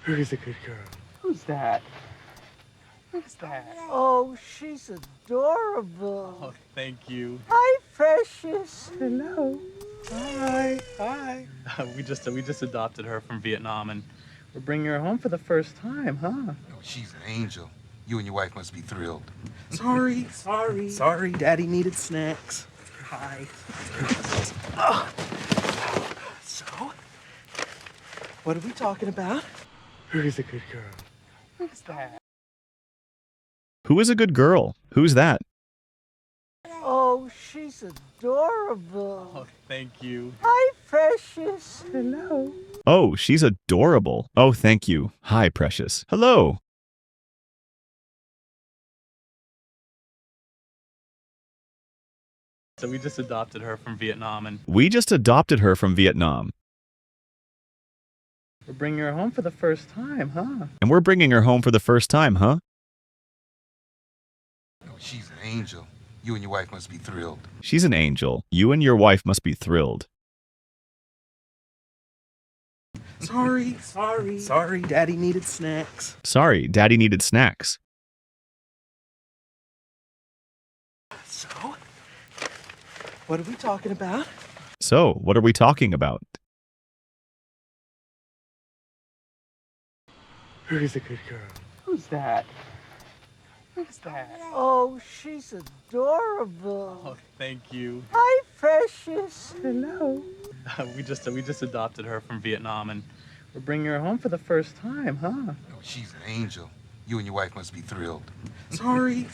Who's a good girl? Who's that? Who's that? Oh, she's adorable. Oh, thank you. Hi, precious. Hello. Hi. Hi. We just adopted her from Vietnam, and we're bringing her home for the first time, huh? Oh, she's an angel. You and your wife must be thrilled. Sorry. Daddy needed snacks. Hi. So, what are we talking about? Who's a good girl? Who's that? Who is a good girl? Who's that? Oh, she's adorable. Oh, thank you. Hi, precious. Hello. Oh, she's adorable. Oh, thank you. Hi, precious. Hello. So we just adopted her from Vietnam, and We just adopted her from Vietnam, we're bringing her home for the first time, huh? and we're bringing her home for the first time, huh? Oh, she's an angel. You and your wife must be thrilled. She's an angel. You and your wife must be thrilled. Sorry. Daddy needed snacks. Sorry, Daddy needed snacks. So, what are we talking about? So, what are we talking about? Who's a good girl? Who's that? Who's that? Oh, she's adorable. Oh, thank you. Hi, precious. Hello. We just adopted her from Vietnam, and we're bringing her home for the first time, huh? Oh, she's an angel. You and your wife must be thrilled. Sorry.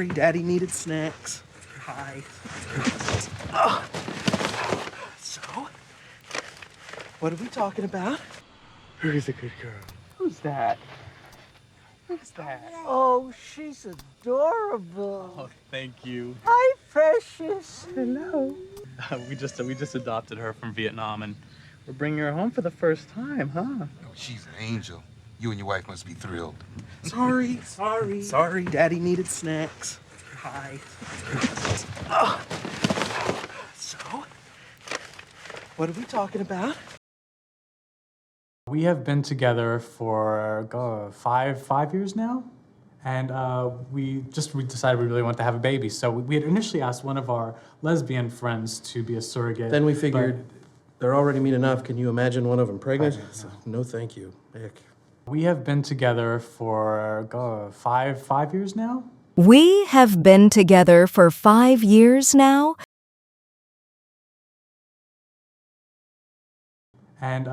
Daddy needed snacks. Hi. So, what are we talking about? Who's a good girl? Who's that? Who's that? Oh, she's adorable. Oh, thank you. Hi, precious. Hello. We just adopted her from Vietnam, and we're bringing her home for the first time, huh? Oh, she's an angel. You and your wife must be thrilled. Sorry. Daddy needed snacks. Hi. So, what are we talking about? We have been together for five years now, and we decided we really want to have a baby. So we had initially asked one of our lesbian friends to be a surrogate. Then we figured they're already mean enough. Can you imagine one of them pregnant? No, thank you. Ick. We have been together for five years now. We have been together for 5 years now. And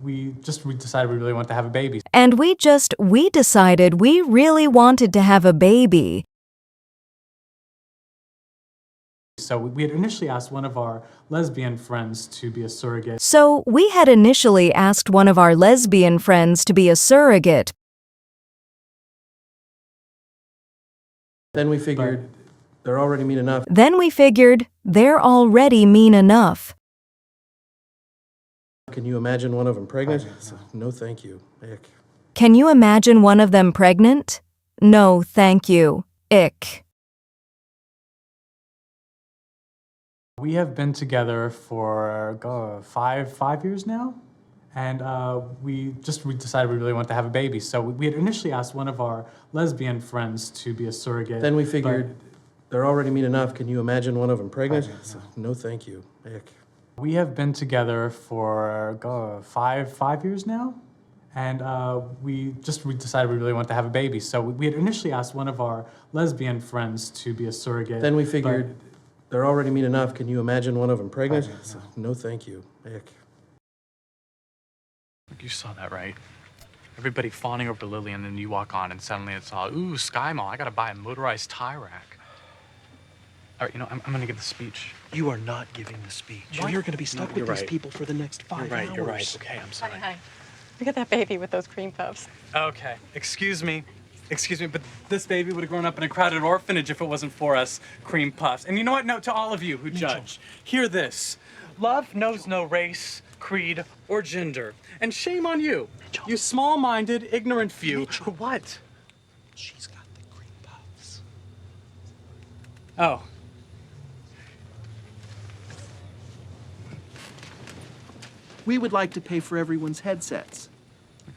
we decided we really want to have a baby. And we decided we really wanted to have a baby. So we had initially asked one of our lesbian friends to be a surrogate. So we had initially asked one of our lesbian friends to be a surrogate. Then we figured they're already mean enough. Can you imagine one of them pregnant? No, thank you. Ick. Can you imagine one of them pregnant? No, thank you. Ick. We have been together for five years now, and we decided we really want to have a baby. So we had initially asked one of our lesbian friends to be a surrogate. Then we figured they're already mean enough. Can you imagine one of them pregnant? No, thank you. Ick. We have been together for five years now, and we decided we really want to have a baby. So we had initially asked one of our lesbian friends to be a surrogate. Then we figured they're already mean enough. Can you imagine one of them pregnant? No, thank you. Ick. You saw that, right? Everybody fawning over Lily, and then you walk on, and suddenly it's all, ooh, Sky Mall, I gotta buy a motorized tie rack. All right, I'm gonna give the speech. You are not giving the speech. You're going to be stuck with these people for the next 5 hours. You're right. Okay, I'm sorry. Hi. Look at that baby with those cream puffs. Okay, excuse me, but this baby would have grown up in a crowded orphanage if it wasn't for us cream puffs. And you know what? No, to all of you who judge, hear this. Love knows no race, creed, or gender. And shame on you, you small-minded, ignorant few. What? She's got the cream puffs. Oh. We would like to pay for everyone's headsets.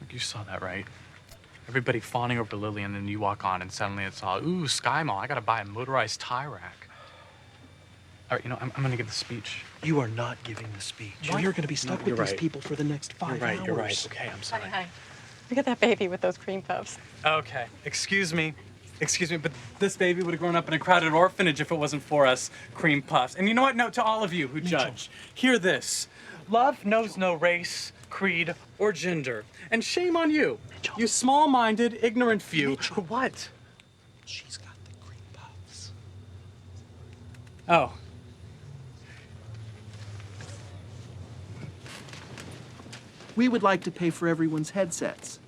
Look, you saw that, right? Everybody fawning over Lily, and then you walk on, and suddenly it's all, ooh, Sky Mall, I gotta buy a motorized tie rack. All right, you know, I'm gonna give the speech. You are not giving the speech. Why? You're going to be stuck with you're these right. people for the next 5 hours. You're right. Okay, I'm sorry. Honey, look at that baby with those cream puffs. Okay, excuse me, but this baby would have grown up in a crowded orphanage if it wasn't for us cream puffs. And you know what? No, to all of you who judge, hear this. Love knows no race, creed, or gender. And shame on you, you small-minded, ignorant few. What? She's got the cream puffs. Oh. We would like to pay for everyone's headsets.